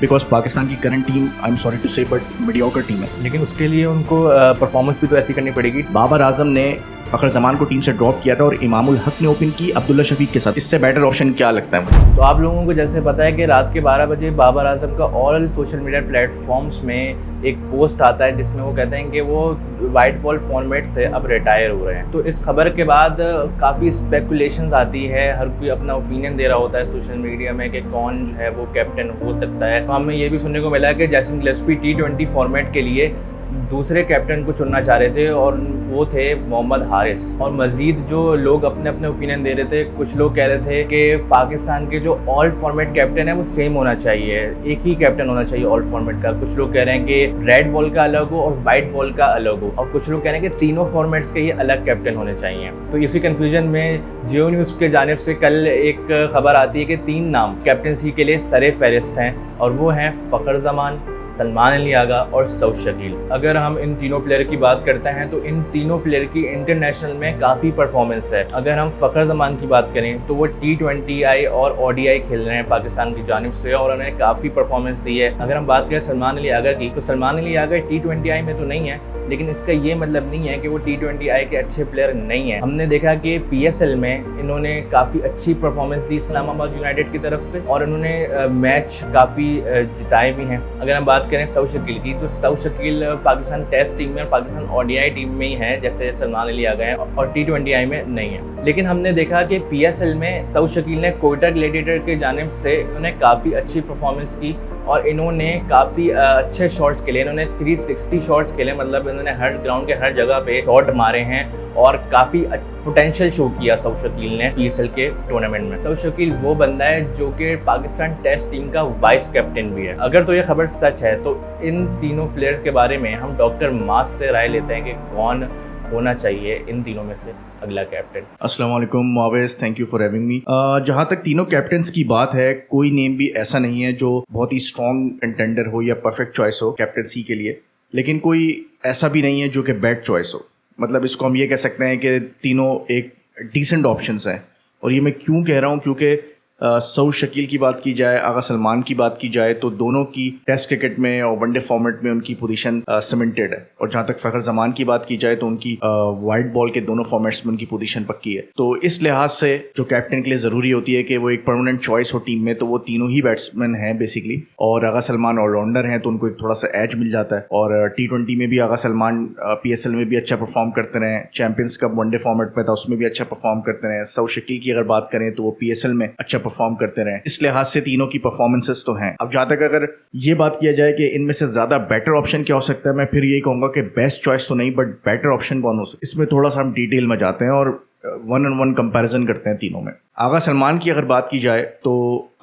Because Pakistan की current team I am sorry to say but mediocre team है। लेकिन उसके लिए उनको परफॉर्मेंस भी तो ऐसी करनी पड़ेगी। बाबर आजम ने फ़खर जमान को टीम से ड्रॉप किया था और इमामुल हक ने ओपन की अब्दुल्ला शफीक के साथ। इससे बेटर ऑप्शन क्या लगता है मुझे? तो आप लोगों को जैसे पता है कि रात के 12 बजे बाबर आजम का ऑल सोशल मीडिया प्लेटफॉर्म्स में एक पोस्ट आता है जिसमें वो कहते हैं कि वो वाइट बॉल फॉर्मेट से अब रिटायर हो रहे हैं। तो इस खबर के बाद काफ़ी स्पेकुलेशंस आती है, हर कोई अपना ओपिनियन दे रहा होता है सोशल मीडिया में कि कौन जो है वो कैप्टन हो सकता है। तो हमें ये भी सुनने को मिला कि जैसन गिलेस्पी T20 फॉर्मेट के लिए दूसरे कैप्टन को चुनना चाह रहे थे और वो थे मोहम्मद हारिस। और मज़ीद जो लोग अपने अपने ओपिनियन दे रहे थे, कुछ लोग कह रहे थे कि पाकिस्तान के जो ऑल फॉर्मेट कैप्टन है वो सेम होना चाहिए, एक ही कैप्टन होना चाहिए ऑल फॉर्मेट का। कुछ लोग कह रहे हैं कि रेड बॉल का अलग हो और वाइट बॉल का अलग हो, और कुछ लोग कह रहे हैं कि तीनों फॉर्मेट्स के ही अलग कैप्टन होने चाहिए। तो इसी कन्फ्यूजन में जियो न्यूज़ के जानिब से कल एक खबर आती है कि 3 नाम कैप्टनसी के लिए सरे फहरिस्त हैं, और वो हैं फ़खर जमान, सलमान अली आगा और सऊद शकील। अगर हम इन तीनों प्लेयर की बात करते हैं तो इन तीनों प्लेयर की इंटरनेशनल में काफ़ी परफॉर्मेंस है। अगर हम फ़खर जमान की बात करें तो वो T20I और ODI खेल रहे हैं पाकिस्तान की जानिब से और उन्होंने काफ़ी परफॉर्मेंस दी है। अगर हम बात करें सलमान अली आगा की, तो सलमान अली आगा T20I में तो नहीं है, लेकिन इसका ये मतलब नहीं है कि वो T20I के अच्छे प्लेयर नहीं है। हमने देखा कि PSL में इन्होंने काफ़ी अच्छी परफॉर्मेंस दी इस्लामाबाद यूनाइटेड की तरफ से, और इन्होंने मैच काफ़ी जिताए भी हैं। अगर हम बात करें सऊद शकील की, तो सऊद शकील पाकिस्तान टेस्ट टीम में और पाकिस्तान ODI टीम में ही है, जैसे सलमान अली आगा है, और T20I में नहीं है। लेकिन हमने देखा कि PSL में सऊद शकील ने कोयटा ग्लैडिएटर के जानिब से इन्होंने काफ़ी अच्छी परफॉर्मेंस की और इन्होंने काफ़ी अच्छे शॉट्स खेले। इन्होंने 360 शॉट्स खेले, मतलब इन्होंने हर ग्राउंड के हर जगह पे शॉट मारे हैं और काफ़ी पोटेंशियल शो किया सऊद शकील ने PSL के टूर्नामेंट में। सऊद शकील वो बंदा है जो कि पाकिस्तान टेस्ट टीम का वाइस कैप्टन भी है। अगर तो ये खबर सच है तो इन तीनों प्लेयर्स के बारे में हम डॉक्टर मास से राय लेते हैं कि कौन होना चाहिए इन तीनों में से अगला कैप्टन। अस्सलाम वालेकुम Muaviz, thank you for having me. जहाँ तक तीनों कैप्टन्स की बात है, कोई नेम भी ऐसा नहीं है जो बहुत ही स्ट्रॉन्ग कंटेंडर हो या परफेक्ट चॉइस हो कैप्टनसी के लिए, लेकिन कोई ऐसा भी नहीं है जो कि बैड चॉइस हो। मतलब इसको हम ये कह सकते हैं कि तीनों एक डिसेंट ऑप्शंस हैं। और ये मैं क्यों कह रहा हूँ, क्योंकि सऊद शकील की बात की जाए, आगा सलमान की बात की जाए, तो दोनों की टेस्ट क्रिकेट में और वनडे फॉर्मेट में उनकी पोजीशन सीमेंटेड है। और जहाँ तक फ़खर जमान की बात की जाए तो उनकी वाइट बॉल के दोनों फॉर्मेट्स में उनकी पोजीशन पक्की है। तो इस लिहाज से जो कैप्टन के लिए ज़रूरी होती है कि वो एक परमानेंट चॉइस हो टीम में, तो वो तीनों ही बैट्समैन हैं बेसिकली। और आगा सलमान ऑलराउंडर हैं तो उनको एक थोड़ा सा एज मिल जाता है। और T20 में भी आगा सलमान PSL में भी अच्छा परफॉर्म करते रहे, चैंपियंस कप वनडे फॉर्मेट में था उसमें भी अच्छा परफॉर्म करते रहे। सऊद शकील की अगर बात करें तो वो PSL में अच्छा परफॉर्म करते रहे। इस लिहाज से तीनों की परफॉर्मेंसेस तो हैं। अब जहाँ तक अगर ये बात किया जाए कि इनमें से ज़्यादा बेटर ऑप्शन क्या हो सकता है, मैं फिर यही कहूँगा कि बेस्ट चॉइस तो नहीं, बट बेटर ऑप्शन कौन हो सकता है, इसमें थोड़ा सा हम डिटेल में जाते हैं और 1-on-1 कंपैरिजन करते हैं तीनों में। आगा सलमान की अगर बात की जाए तो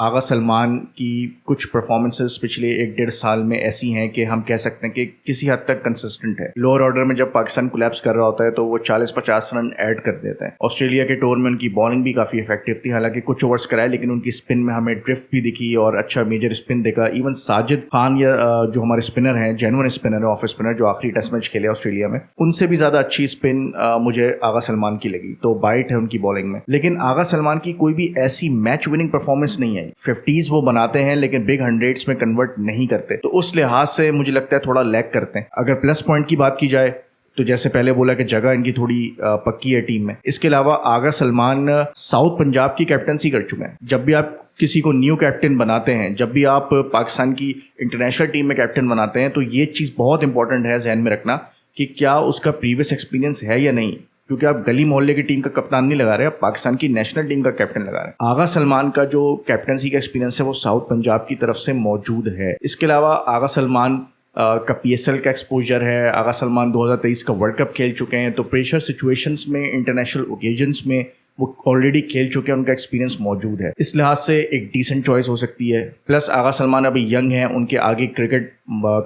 आगा सलमान की कुछ परफॉर्मेंसेस पिछले 1-1.5 साल में ऐसी हैं कि हम कह सकते हैं कि किसी हद तक कंसिस्टेंट है। लोअर ऑर्डर में जब पाकिस्तान कोलैप्स कर रहा होता है तो वो 40-50 रन ऐड कर देता है। ऑस्ट्रेलिया के टूर में उनकी बॉलिंग भी काफ़ी इफेक्टिव थी, हालांकि कुछ ओवर्स कराए, लेकिन उनकी स्पिन में हमें ड्रिफ्ट भी दिखी और अच्छा मेजर स्पिन देखा। इवन साजिद खान या जो हमारे स्पिनर हैं, जेन्युइन स्पिनर है, ऑफ स्पिनर, जो आखिरी टेस्ट मैच खेले ऑस्ट्रेलिया में, उनसे भी ज़्यादा अच्छी स्पिन मुझे आगा सलमान की लगी। तो बाइट है उनकी बॉलिंग में, लेकिन आगा सलमान की कोई भी ऐसी मैच विनिंग परफॉर्मेंस नहीं आई। 50s वो बनाते हैं लेकिन बिग 100s में कन्वर्ट नहीं करते, तो उस लिहाज से मुझे लगता है थोड़ा लैग करते हैं। अगर प्लस पॉइंट की बात की जाए तो जैसे पहले बोला कि जगह इनकी थोड़ी पक्की है टीम में। इसके अलावा आगा सलमान साउथ पंजाब की कैप्टनसी कर चुके हैं। जब भी आप किसी को न्यू कैप्टन बनाते हैं, जब भी आप पाकिस्तान की इंटरनेशनल टीम में कैप्टन बनाते हैं, तो ये चीज़ बहुत इंपॉर्टेंट है ध्यान में रखना कि क्या उसका प्रीवियस एक्सपीरियंस है या नहीं, क्योंकि आप गली मोहल्ले की टीम का कप्तान नहीं लगा रहे, आप पाकिस्तान की नेशनल टीम का कैप्टन लगा रहे हैं। आगा सलमान का जो कैप्टनसी का एक्सपीरियंस है वो साउथ पंजाब की तरफ से मौजूद है। इसके अलावा आगा सलमान का PSL का एक्सपोजर है। आगा सलमान 2023 का वर्ल्ड कप खेल चुके हैं, तो प्रेशर सिचुएशंस में, इंटरनेशनल ओकेजन्स में वो ऑलरेडी खेल चुके हैं, उनका एक्सपीरियंस मौजूद है। इस लिहाज से एक डिसेंट चॉइस हो सकती है। प्लस आगा सलमान अभी यंग हैं, उनके आगे क्रिकेट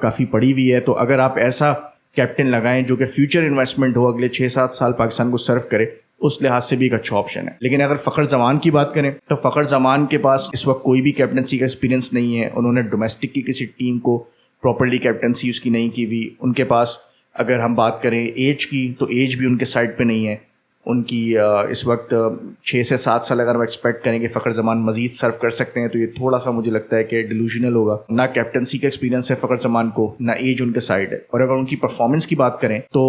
काफ़ी पड़ी हुई है, तो अगर आप ऐसा कैप्टन लगाएं जो कि फ्यूचर इन्वेस्टमेंट हो, अगले 6-7 साल पाकिस्तान को सर्व करे, उस लिहाज से भी एक अच्छा ऑप्शन है। लेकिन अगर फ़खर जमान की बात करें तो फ़खर जमान के पास इस वक्त कोई भी कैप्टनसी का एक्सपीरियंस नहीं है। उन्होंने डोमेस्टिक की किसी टीम को प्रॉपर्ली कैप्टनसी उसकी नहीं की हुई। उनके पास अगर हम बात करें एज की, तो एज भी उनके साइड पे नहीं है। उनकी इस वक्त 6 से 7 साल अगर हम एक्सपेक्ट करें कि फ़खर जमान मज़ीद सर्व कर सकते हैं तो ये थोड़ा सा मुझे लगता है कि डिलूजनल होगा। ना कैप्टनसी का एक्सपीरियंस है फ़खर जमान को, ना एज उनके साइड है। और अगर उनकी परफॉर्मेंस की बात करें तो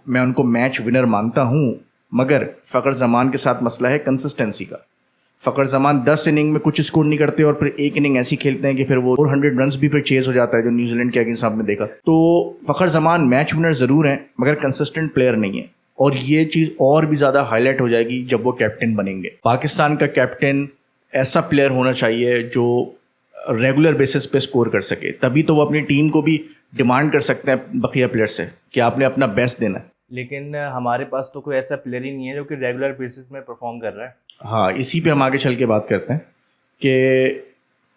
मैं उनको मैच विनर मानता हूँ, मगर फ़खर जमान के साथ मसला है कंसिस्टेंसी का। फ़खर जमान 10 इनिंग में कुछ स्कोर नहीं करते और फिर एक इनिंग ऐसी खेलते हैं कि फिर वो 400 रन्स भी फिर चेज हो जाता है, जो न्यूजीलैंड के अगेंस्ट आपने देखा। तो फ़खर जमान मैच विनर ज़रूर हैं मगर कंसिस्टेंट प्लेयर नहीं है, और ये चीज़ और भी ज़्यादा हाईलाइट हो जाएगी जब वो कैप्टन बनेंगे। पाकिस्तान का कैप्टन ऐसा प्लेयर होना चाहिए जो रेगुलर बेसिस पे स्कोर कर सके, तभी तो वो अपनी टीम को भी डिमांड कर सकते हैं बकिया प्लेयर से कि आपने अपना बेस्ट देना है। लेकिन हमारे पास तो कोई ऐसा प्लेयर ही नहीं है जो कि रेगुलर बेसिस में परफॉर्म कर रहा है। हाँ, इसी पे हम आगे चल के बात करते हैं कि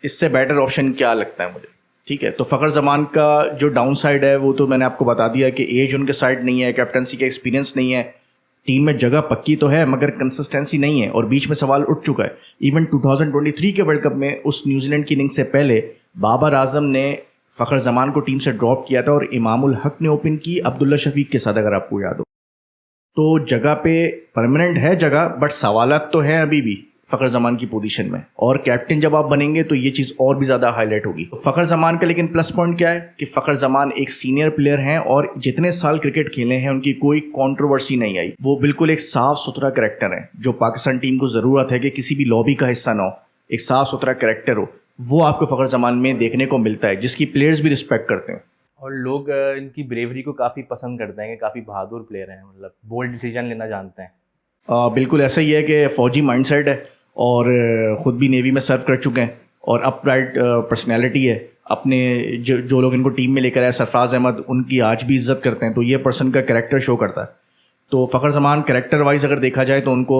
इससे बेटर ऑप्शन क्या लगता है मुझे। ठीक है, तो फ़खर जमान का जो डाउन साइड है वो तो मैंने आपको बता दिया कि एज उनके साइड नहीं है, कैप्टनसी का एक्सपीरियंस नहीं है, टीम में जगह पक्की तो है मगर कंसिस्टेंसी नहीं है। और बीच में सवाल उठ चुका है, इवन 2023 के वर्ल्ड कप में उस न्यूजीलैंड की इनिंग से पहले बाबर आजम ने फ़खर जमान को टीम से ड्रॉप किया था और इमामुल हक ने ओपन की अब्दुल्ला शफीक के साथ, अगर आपको याद हो। तो जगह पे परमानेंट है जगह, बट सवालात तो हैं अभी भी फ़खर जमान की पोजीशन में, और कैप्टन जब आप बनेंगे तो ये चीज़ और भी ज़्यादा हाईलाइट होगी। फ़खर जमान का लेकिन प्लस पॉइंट क्या है कि फ़खर जमान एक सीनियर प्लेयर हैं और जितने साल क्रिकेट खेले हैं उनकी कोई कंट्रोवर्सी नहीं आई। वो बिल्कुल एक साफ़ सुथरा कैरेक्टर है, जो पाकिस्तान टीम को ज़रूरत है कि किसी भी लॉबी का हिस्सा ना हो, एक साफ़ सुथरा कैरेक्टर हो, वो आपको फ़खर जमान में देखने को मिलता है, जिसकी प्लेयर्स भी रिस्पेक्ट करते हैं। और लोग इनकी ब्रेवरी को काफ़ी पसंद करते हैं कि काफ़ी बहादुर प्लेयर हैं, मतलब बोल्ड डिसीजन लेना जानते हैं। बिल्कुल ऐसा ही है कि फ़ौजी माइंडसेट है और ख़ुद भी नेवी में सर्व कर चुके हैं और अपराइट पर्सनैलिटी है। अपने जो लोग इनको टीम में लेकर आए, सरफराज अहमद, उनकी आज भी इज़्ज़त करते हैं, तो ये पर्सन का कैरेक्टर शो करता है। तो फ़खर जमान कैरेक्टर वाइज अगर देखा जाए तो उनको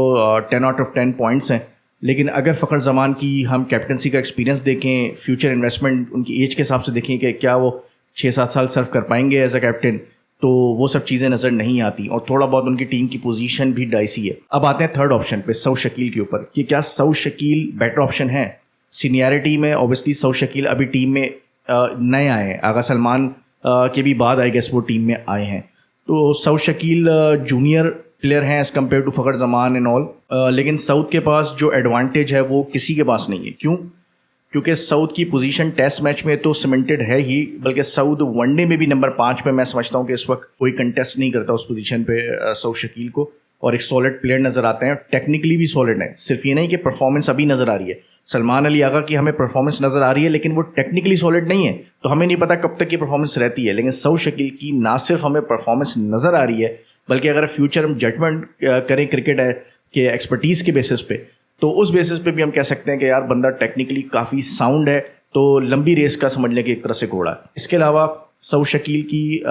10 आउट ऑफ 10 पॉइंट्स हैं। लेकिन अगर फ़खर जमान की हम कैप्टनसी का एक्सपीरियंस देखें, फ्यूचर इन्वेस्टमेंट उनकी एज के हिसाब से देखें कि क्या वो 6-7 साल सर्व कर पाएंगे एज अ कैप्टन, तो वो सब चीज़ें नज़र नहीं आती और थोड़ा बहुत उनकी टीम की पोजीशन भी डाइसी है। अब आते हैं थर्ड ऑप्शन पे, सऊद शकील के ऊपर, कि क्या सऊद शकील बेटर ऑप्शन है। सीनियरिटी में ऑब्वियसली सऊद शकील अभी टीम में नए आए हैं, आगा सलमान के भी बाद आई गेस वो टीम में आए हैं। तो सऊद शकील जूनियर प्लेयर हैं as compare to Fakhar Zaman and all, लेकिन सऊद के पास जो एडवांटेज है वो किसी के पास नहीं है। क्यों? क्योंकि सऊद की पोजीशन टेस्ट मैच में तो सीमेंटेड है ही, बल्कि सऊद वनडे में भी नंबर 5 पे मैं समझता हूँ कि इस वक्त कोई कंटेस्ट नहीं करता उस पोजीशन पे सऊद शकील को, और एक सॉलिड प्लेयर नज़र आते हैं, टेक्निकली भी सॉलिड है। सिर्फ ये नहीं कि परफॉर्मेंस अभी नज़र आ रही है, सलमान अली आगा की हमें परफॉर्मेंस नज़र आ रही है लेकिन वो टेक्निकली सॉलिड नहीं है, तो हमें नहीं पता कब तक की परफॉर्मेंस रहती है। लेकिन सऊद शकील की ना सिर्फ हमें परफॉर्मेंस नज़र आ रही है, बल्कि अगर फ्यूचर हम जजमेंट करें क्रिकेट है कि एक्सपर्टीज़ के बेसिस पे, तो उस बेसिस पे भी हम कह सकते हैं कि यार बंदा टेक्निकली काफ़ी साउंड है, तो लंबी रेस का समझ लें कि एक तरह से घोड़ा है। इसके अलावा सऊद शकील की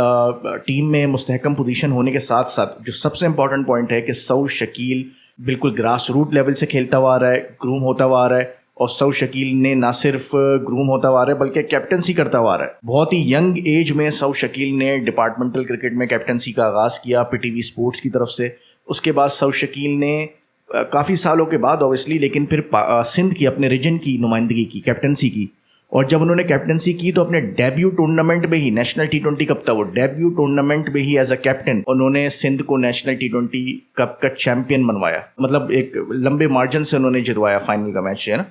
टीम में मुस्तहकम पोजीशन होने के साथ साथ जो सबसे इंपॉर्टेंट पॉइंट है कि सऊद शकील बिल्कुल ग्रास रूट लेवल से खेलता हुआ आ रहा है, ग्रूम होता हुआ आ रहा है, और सऊद शकील ने ना सिर्फ ग्रूम होता हुआ आ रहा है बल्कि कैप्टनसी करता हुआ आ रहा है। बहुत ही यंग एज में सऊद शकील ने डिपार्टमेंटल क्रिकेट में कैप्टनसी का आगाज़ किया पीटीवी स्पोर्ट्स की तरफ से। उसके बाद सऊद शकील ने काफ़ी सालों के बाद ऑब्वियसली, लेकिन फिर सिंध की अपने रीजन की नुमाइंदगी की, कैप्टनसी की, और जब उन्होंने कैप्टनसी की तो अपने डेब्यू टूर्नामेंट में ही, नेशनल T20 कप था वो, डेब्यू टूर्नामेंट में ही एज अ कैप्टन उन्होंने सिंध को नेशनल T20 कप का चैंपियन बनवाया, मतलब एक लंबे मार्जिन से उन्होंने जितवाया फाइनल का मैच, है ना।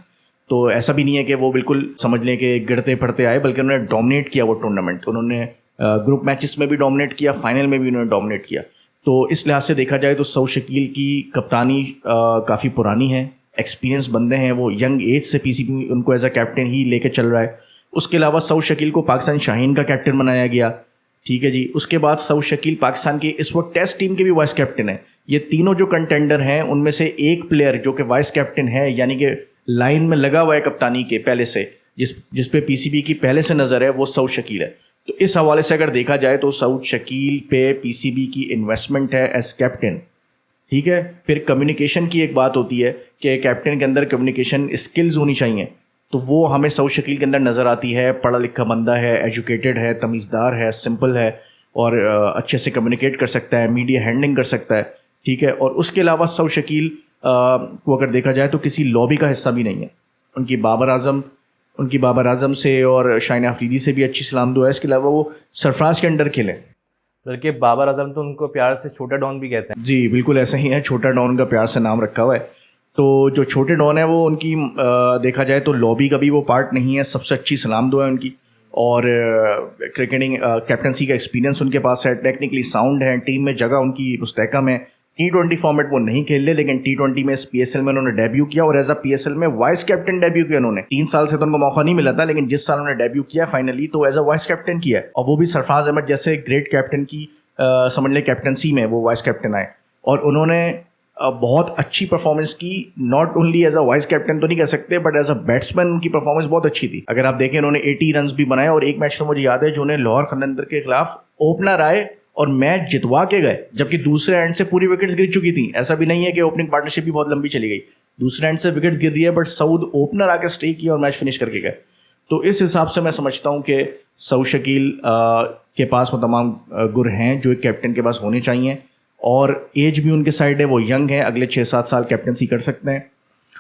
तो ऐसा भी नहीं है कि वो बिल्कुल समझ लें कि गिरते पड़ते आए, बल्कि उन्होंने डोमिनेट किया वो टूर्नामेंट। उन्होंने ग्रुप मैचेस में भी डोमिनेट किया, फाइनल में भी उन्होंने डोमिनेट किया। तो इस लिहाज से देखा जाए तो सऊद शकील की कप्तानी काफ़ी पुरानी है, एक्सपीरियंस बंदे हैं, वो यंग एज से पीसीबी उनको एज अ कैप्टन ही लेके चल रहा है। उसके अलावा सऊद शकील को पाकिस्तान शाहीन का कैप्टन बनाया गया, ठीक है जी। उसके बाद सऊद शकील पाकिस्तान की इस वक्त टेस्ट टीम के भी वाइस कैप्टन है। ये तीनों जो कंटेंडर हैं उनमें से एक प्लेयर जो कि वाइस कैप्टन है, यानी कि लाइन में लगा हुआ है कप्तानी के पहले से, जिस पे पीसीबी की पहले से नज़र है, वो सऊद शकील है। तो इस हवाले से अगर देखा जाए तो सऊद शकील पे पीसीबी की इन्वेस्टमेंट है एज कैप्टन, ठीक है। फिर कम्युनिकेशन की एक बात होती है कि कैप्टन के अंदर कम्युनिकेशन स्किल्स होनी चाहिए, तो वो हमें सऊद शकील के अंदर नज़र आती है। पढ़ा लिखा बंदा है, एजुकेटेड है, तमीज़दार है, सिंपल है, और अच्छे से कम्युनिकेट कर सकता है, मीडिया हैंडलिंग कर सकता है, ठीक है। और उसके अलावा सऊद शकील को अगर देखा जाए तो किसी लॉबी का हिस्सा भी नहीं है। उनकी बाबर आजम से और शाहीन अफरीदी से भी अच्छी सलाम दुआ है। इसके अलावा वो सरफराज के अंडर खेले। बल्कि बाबर आजम तो उनको प्यार से छोटा डॉन भी कहते हैं। जी बिल्कुल ऐसा ही है, छोटा डॉन का प्यार से नाम रखा हुआ है। तो जो छोटे डॉन है वो उनकी देखा जाए तो लॉबी का भी वो पार्ट नहीं है, सबसे अच्छी सलाम दुआ है उनकी। और क्रिकेटिंग कैप्टनसी का एक्सपीरियंस उनके पास है, टेक्निकली साउंड है, टीम में जगह उनकी मुस्तहकम है। T20 फॉर्मेट वो नहीं खेल ले, लेकिन T20 में इस PSL में उन्होंने डेब्यू किया और एज अ PSL में वाइस कैप्टन डेब्यू किया उन्होंने। 3 साल से तो उनको मौका नहीं मिला था, लेकिन जिस साल उन्होंने डेब्यू किया फाइनली तो एज अ वाइस कैप्टन किया है, और वो भी सरफराज अहमद जैसे ग्रेट कैप्टन की समझ ले कैप्टनसी में वो वाइस कैप्टन आए और उन्होंने बहुत अच्छी परफॉर्मेंस की। Not only as a vice captain तो नहीं कह सकते, बट एज अ बैट्समैन उनकी परफॉर्मेंस बहुत अच्छी थी। अगर आप देखें उन्होंने 80 रन भी बनाए और एक मैच तो मुझे याद है जो उन्हें लाहौर कलंदर के खिलाफ ओपनर आए और मैच जितवा के गए, जबकि दूसरे एंड से पूरी विकेट्स गिर चुकी थी। ऐसा भी नहीं है कि ओपनिंग पार्टनरशिप भी बहुत लंबी चली गई, दूसरे एंड से विकेट्स गिर रही है, बट सऊद ओपनर आके स्टे किया और मैच फिनिश करके गए। तो इस हिसाब से मैं समझता हूँ कि सऊद शकील के पास वो तमाम गुर हैं जो एक कैप्टन के पास होने चाहिए, और एज भी उनके साइड है, वो यंग है, अगले 6-7 साल कैप्टनसी कर सकते हैं।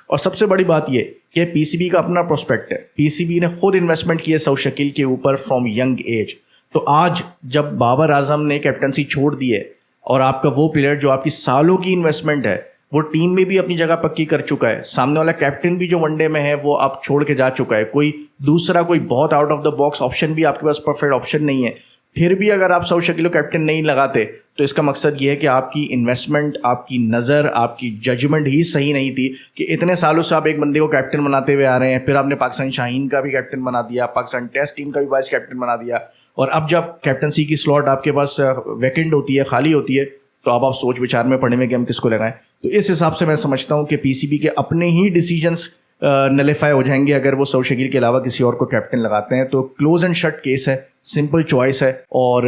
और सबसे बड़ी बात ये कि PCB का अपना प्रोस्पेक्ट है, PCB ने खुद इन्वेस्टमेंट की है सऊद शकील के ऊपर फ्रॉम यंग एज। तो आज जब बाबर आजम ने कैप्टनसी छोड़ दी है और आपका वो प्लेयर जो आपकी सालों की इन्वेस्टमेंट है वो टीम में भी अपनी जगह पक्की कर चुका है, सामने वाला कैप्टन भी जो वनडे में है वो आप छोड़ के जा चुका है, कोई दूसरा कोई बहुत out of the box option भी आपके पास परफेक्ट ऑप्शन नहीं है, फिर भी अगर आप सऊद शकील को कैप्टन नहीं लगाते तो इसका मकसद ये है कि आपकी इन्वेस्टमेंट, आपकी नज़र, आपकी जजमेंट ही सही नहीं थी कि इतने सालों से आप एक बंदे को कैप्टन बनाते हुए आ रहे हैं। फिर आपने पाकिस्तान शाहीन का भी कैप्टन बना दिया, पाकिस्तान टेस्ट टीम का भी वाइस कैप्टन बना दिया, और अब जब कैप्टनसी की स्लॉट आपके पास वैकेंट होती है, खाली होती है, तो अब आप सोच विचार में पड़े में कि हम किसको लगाएं। तो इस हिसाब से मैं समझता हूँ कि PCB के अपने ही डिसीजंस नलीफाई हो जाएंगे अगर वो सऊद शकील के अलावा किसी और को कैप्टन लगाते हैं। तो क्लोज एंड शट केस है, सिंपल चॉइस है, और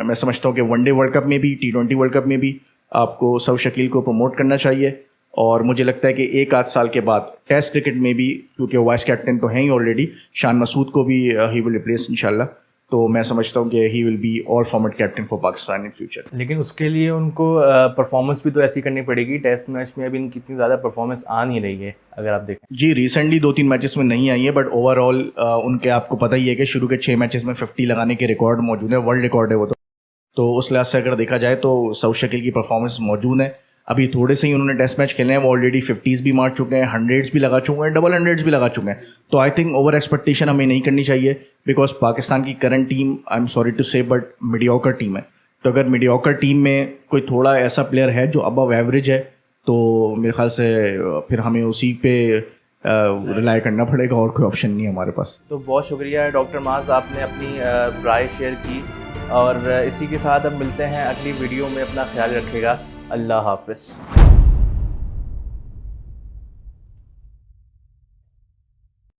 मैं समझता हूँ कि वनडे वर्ल्ड कप में भी, T20 वर्ल्ड कप में भी आपको सऊद शकील को प्रमोट करना चाहिए। और मुझे लगता है कि 1-8 साल के बाद टेस्ट क्रिकेट में भी, क्योंकि वाइस कैप्टन तो हैं ही ऑलरेडी, शान मसूद को भी ही विल रिप्लेस इंशाल्लाह। तो मैं समझता हूँ कि he will be all format captain for Pakistan in future. लेकिन उसके लिए उनको परफॉर्मेंस भी तो ऐसी करनी पड़ेगी। टेस्ट मैच में अभी इनकी इतनी ज़्यादा परफॉर्मेंस आ नहीं रही है अगर आप देखें। जी रिसेंटली 2-3 मैचेस में नहीं आई है, बट ओवरऑल उनके आपको पता ही है कि शुरू के 6 मैचेस में 50 लगाने के रिकॉर्ड मौजूद है, वर्ल्ड रिकॉर्ड है वो। तो उस लिहाज से अगर देखा जाए तो सऊद शकील की परफॉर्मेंस मौजूद है। अभी थोड़े से ही उन्होंने टेस्ट मैच खेले हैं, वो ऑलरेडी 50s भी मार चुके हैं, 100s भी लगा चुके हैं, डबल 100s भी लगा चुके हैं। तो आई थिंक ओवर एक्सपेक्टेशन हमें नहीं करनी चाहिए, बिकॉज पाकिस्तान की current team, I am sorry to say, but mediocre team है। तो अगर मीडियोकर टीम में कोई थोड़ा ऐसा प्लेयर है जो अबव एवरेज है, तो मेरे ख्याल से फिर हमें उसी पे रिलाई करना पड़ेगा, और कोई ऑप्शन नहीं है हमारे पास। तो बहुत शुक्रिया डॉक्टर माज, आपने अपनी राय शेयर की, और इसी के साथ अब मिलते हैं अगली वीडियो में। अपना ख्याल रखिएगा। अल्लाह हाफिज़।